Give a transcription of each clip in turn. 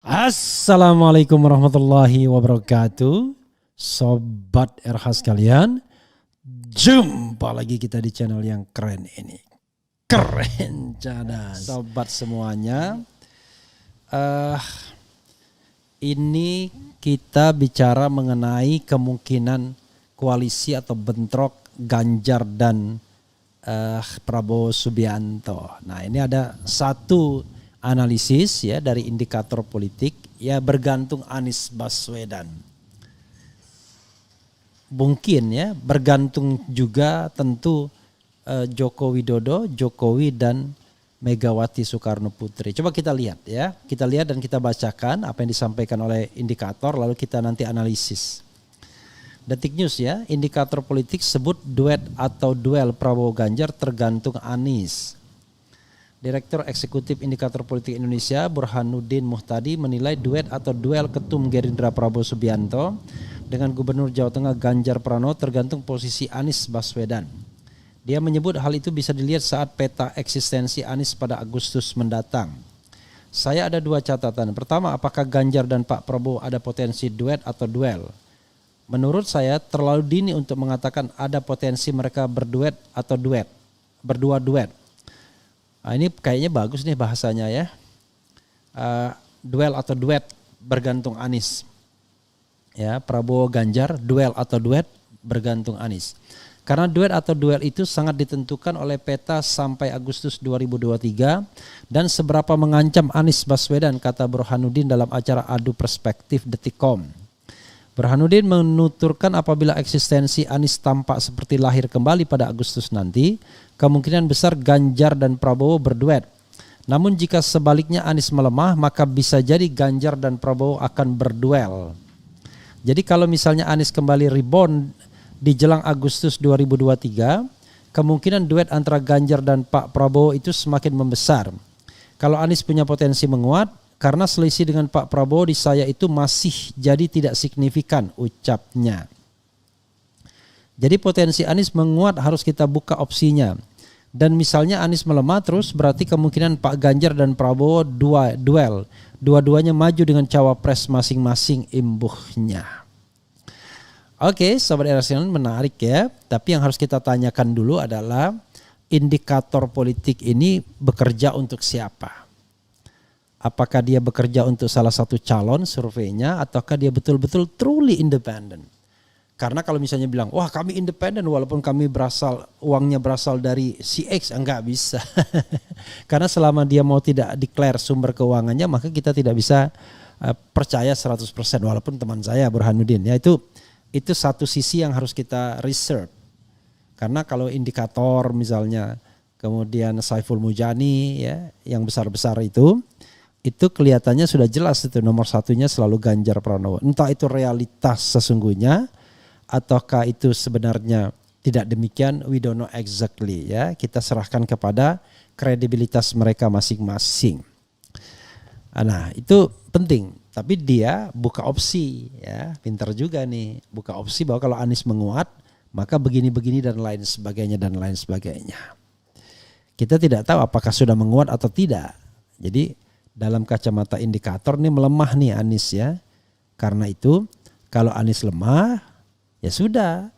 Assalamualaikum warahmatullahi wabarakatuh. Sobat RH sekalian, jumpa lagi kita di channel yang keren ini. Keren cadas. Sobat semuanya, ini kita bicara mengenai kemungkinan koalisi atau bentrok Ganjar dan Prabowo Subianto. Nah, ini ada satu analisis ya dari indikator politik ya, bergantung Anies Baswedan. Mungkin ya bergantung juga tentu Joko Widodo, Jokowi dan Megawati Soekarno Putri. Coba kita lihat ya. Kita lihat dan kita bacakan apa yang disampaikan oleh indikator lalu kita nanti analisis. Detik News ya, indikator politik sebut duet atau duel Prabowo Ganjar tergantung Anies. Direktur Eksekutif Indikator Politik Indonesia Burhanuddin Muhtadi menilai duet atau duel Ketum Gerindra Prabowo Subianto dengan Gubernur Jawa Tengah Ganjar Pranowo tergantung posisi Anies Baswedan. Dia menyebut hal itu bisa dilihat saat peta eksistensi Anies pada Agustus mendatang. Saya ada dua catatan. Pertama, apakah Ganjar dan Pak Prabowo ada potensi duet atau duel? Menurut saya terlalu dini untuk mengatakan ada potensi mereka berduet atau duet, berdua duet. Nah, ini kayaknya bagus nih bahasanya ya. Duel atau duet bergantung Anies. Ya, Prabowo Ganjar duel atau duet bergantung Anies. Karena duet atau duel itu sangat ditentukan oleh peta sampai Agustus 2023 dan seberapa mengancam Anies Baswedan, kata Burhanuddin dalam acara Adu Perspektif Detikcom. Burhanuddin menuturkan apabila eksistensi Anies tampak seperti lahir kembali pada Agustus nanti, kemungkinan besar Ganjar dan Prabowo berduet. Namun jika sebaliknya Anies melemah, maka bisa jadi Ganjar dan Prabowo akan berduel. Jadi kalau misalnya Anies kembali rebound di jelang Agustus 2023, kemungkinan duet antara Ganjar dan Pak Prabowo itu semakin membesar. Kalau Anies punya potensi menguat, karena selisih dengan Pak Prabowo di saya itu masih jadi tidak signifikan, ucapnya. Jadi potensi Anies menguat harus kita buka opsinya. Dan misalnya Anies melemah terus berarti kemungkinan Pak Ganjar dan Prabowo duel. Dua-duanya maju dengan cawapres masing-masing imbuhnya. Oke, Sobat RSN, menarik ya. Tapi yang harus kita tanyakan dulu adalah indikator politik ini bekerja untuk siapa? Apakah dia bekerja untuk salah satu calon surveinya ataukah dia betul-betul truly independent? Karena kalau misalnya bilang, wah kami independen walaupun kami uangnya berasal dari CX, enggak bisa. Karena selama dia mau tidak declare sumber keuangannya, maka kita tidak bisa percaya 100% walaupun teman saya Burhanuddin. Ya itu satu sisi yang harus kita reserve. Karena kalau indikator misalnya, kemudian Saiful Mujani ya, yang besar-besar itu kelihatannya sudah jelas itu nomor satunya selalu Ganjar Pranowo. Entah itu realitas sesungguhnya ataukah itu sebenarnya tidak demikian, we don't know exactly ya. Kita serahkan kepada kredibilitas mereka masing-masing. Nah, itu penting. Tapi dia buka opsi ya, pintar juga nih. Buka opsi bahwa kalau Anies menguat, maka begini-begini dan lain sebagainya dan lain sebagainya. Kita tidak tahu apakah sudah menguat atau tidak. Jadi dalam kacamata indikator nih melemah nih Anies ya. Karena itu kalau Anies lemah ya sudah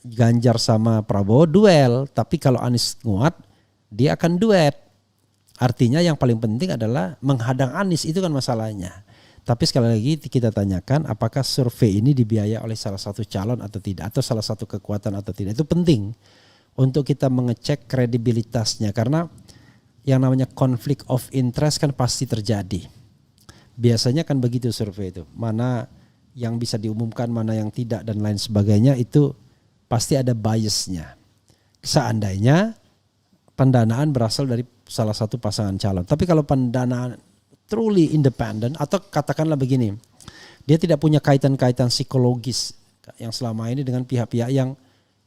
Ganjar sama Prabowo duel. Tapi kalau Anies nguat dia akan duet. Artinya yang paling penting adalah menghadang Anies, itu kan masalahnya. Tapi sekali lagi kita tanyakan apakah survei ini dibiayai oleh salah satu calon atau tidak. Atau salah satu kekuatan atau tidak. Itu penting untuk kita mengecek kredibilitasnya. Karena yang namanya konflik of interest kan pasti terjadi. Biasanya kan begitu survei itu. Mana yang bisa diumumkan, mana yang tidak dan lain sebagainya, itu pasti ada biasnya. Seandainya pendanaan berasal dari salah satu pasangan calon. Tapi kalau pendanaan truly independent atau katakanlah begini, dia tidak punya kaitan-kaitan psikologis yang selama ini dengan pihak-pihak yang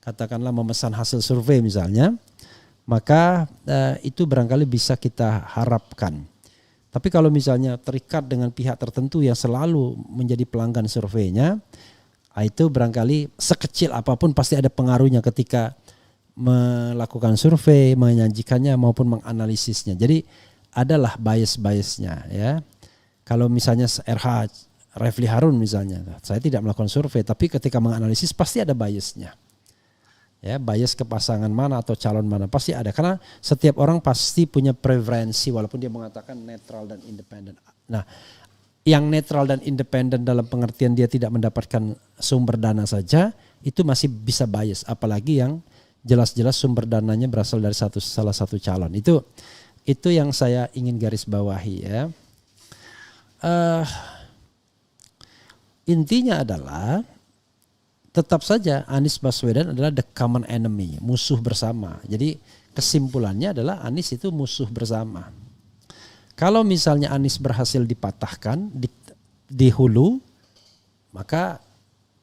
katakanlah memesan hasil survei misalnya, maka itu barangkali bisa kita harapkan. Tapi kalau misalnya terikat dengan pihak tertentu yang selalu menjadi pelanggan surveinya, itu barangkali sekecil apapun pasti ada pengaruhnya ketika melakukan survei, menyajikannya maupun menganalisisnya. Jadi adalah bias-biasnya ya. Kalau misalnya RH Refli Harun misalnya, saya tidak melakukan survei, tapi ketika menganalisis pasti ada biasnya. Ya, bias ke pasangan mana atau calon mana pasti ada, karena setiap orang pasti punya preferensi walaupun dia mengatakan netral dan independen. Nah, yang netral dan independen dalam pengertian dia tidak mendapatkan sumber dana saja, itu masih bisa bias, apalagi yang jelas-jelas sumber dananya berasal dari salah satu calon. Itu yang saya ingin garis bawahi ya. Intinya adalah tetap saja Anies Baswedan adalah the common enemy, musuh bersama. Jadi kesimpulannya adalah Anies itu musuh bersama. Kalau misalnya Anies berhasil dipatahkan di hulu, maka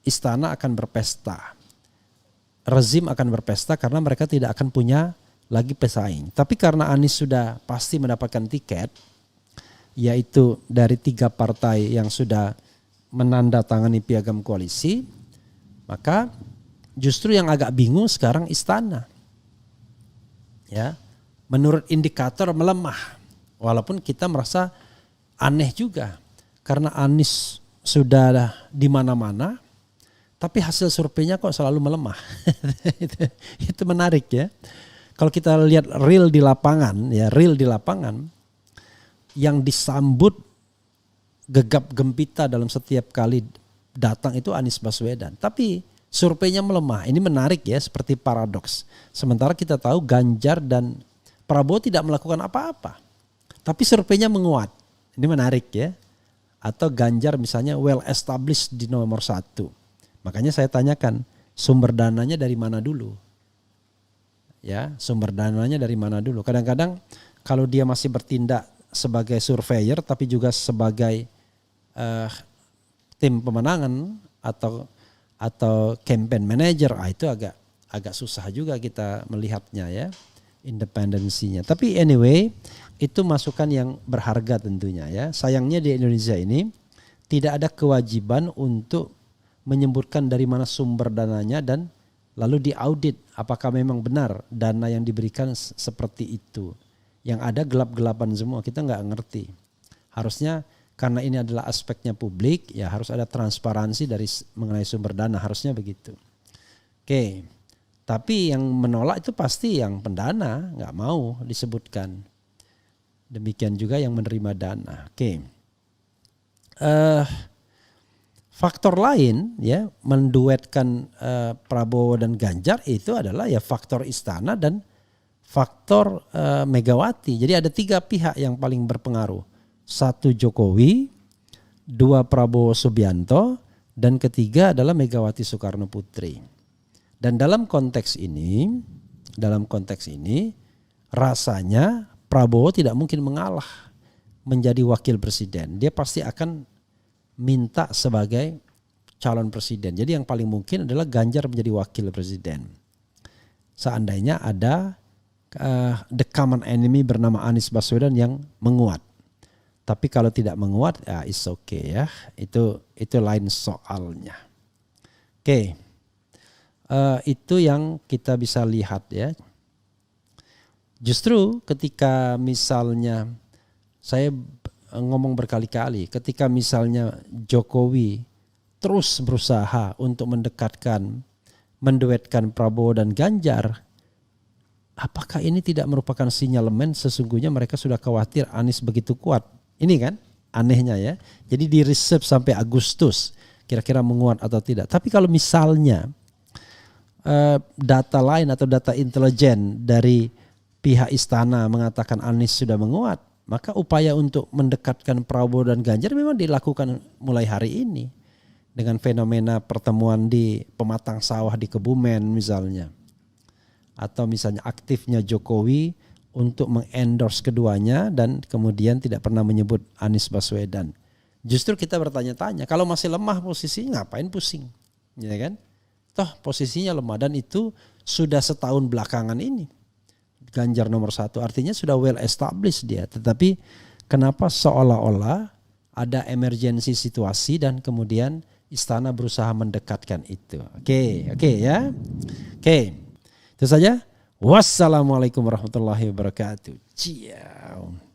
istana akan berpesta. Rezim akan berpesta karena mereka tidak akan punya lagi pesaing. Tapi karena Anies sudah pasti mendapatkan tiket, yaitu dari 3 partai yang sudah menandatangani piagam koalisi, maka justru yang agak bingung sekarang istana. Ya, menurut indikator melemah. Walaupun kita merasa aneh juga karena Anies sudah di mana-mana, tapi hasil surveinya kok selalu melemah. Itu menarik ya. Kalau kita lihat real di lapangan, yang disambut gegap gempita dalam setiap kali datang itu Anies Baswedan. Tapi surveinya melemah. Ini menarik ya, seperti paradoks. Sementara kita tahu Ganjar dan Prabowo tidak melakukan apa-apa. Tapi surveinya menguat. Ini menarik ya. Atau Ganjar misalnya well established di nomor 1. Makanya saya tanyakan sumber dananya dari mana dulu. Ya, sumber dananya dari mana dulu. Kadang-kadang kalau dia masih bertindak sebagai surveyor tapi juga sebagai tim pemenangan atau campaign manager, itu agak susah juga kita melihatnya ya, independensinya. Tapi anyway, itu masukan yang berharga tentunya ya. Sayangnya di Indonesia ini tidak ada kewajiban untuk menyebutkan dari mana sumber dananya dan lalu diaudit apakah memang benar dana yang diberikan seperti itu. Yang ada gelap-gelapan semua, kita nggak ngerti. Harusnya karena ini adalah aspeknya publik, ya harus ada transparansi dari mengenai sumber dana, harusnya begitu. Oke, tapi yang menolak itu pasti yang pendana, nggak mau disebutkan. Demikian juga yang menerima dana. Oke, faktor lain ya menduetkan Prabowo dan Ganjar itu adalah ya faktor istana dan faktor Megawati. Jadi ada 3 pihak yang paling berpengaruh. 1 Jokowi, 2 Prabowo Subianto, dan ketiga adalah Megawati Soekarno Putri. Dan dalam konteks ini rasanya Prabowo tidak mungkin mengalah menjadi wakil presiden. Dia pasti akan minta sebagai calon presiden. Jadi yang paling mungkin adalah Ganjar menjadi wakil presiden. Seandainya ada the common enemy bernama Anies Baswedan yang menguat. Tapi kalau tidak menguat ya it's okay ya. Itu lain soalnya. Oke. Itu yang kita bisa lihat ya. Justru ketika misalnya saya ngomong berkali-kali, ketika misalnya Jokowi terus berusaha untuk menduetkan Prabowo dan Ganjar, apakah ini tidak merupakan sinyalemen sesungguhnya mereka sudah khawatir Anies begitu kuat? Ini kan anehnya ya. Jadi di reserve sampai Agustus kira-kira menguat atau tidak. Tapi kalau misalnya data lain atau data intelijen dari pihak istana mengatakan Anies sudah menguat, maka upaya untuk mendekatkan Prabowo dan Ganjar memang dilakukan mulai hari ini. Dengan fenomena pertemuan di pematang sawah di Kebumen misalnya. Atau misalnya aktifnya Jokowi untuk mengendorse keduanya dan kemudian tidak pernah menyebut Anies Baswedan. Justru kita bertanya-tanya, kalau masih lemah posisinya ngapain pusing? Ya kan? Toh posisinya lemah dan itu sudah setahun belakangan ini. Ganjar nomor 1 artinya sudah well established dia. Tetapi kenapa seolah-olah ada emergensi situasi dan kemudian istana berusaha mendekatkan itu. Oke ya. Oke. Itu saja. Wassalamualaikum warahmatullahi wabarakatuh. Ciao.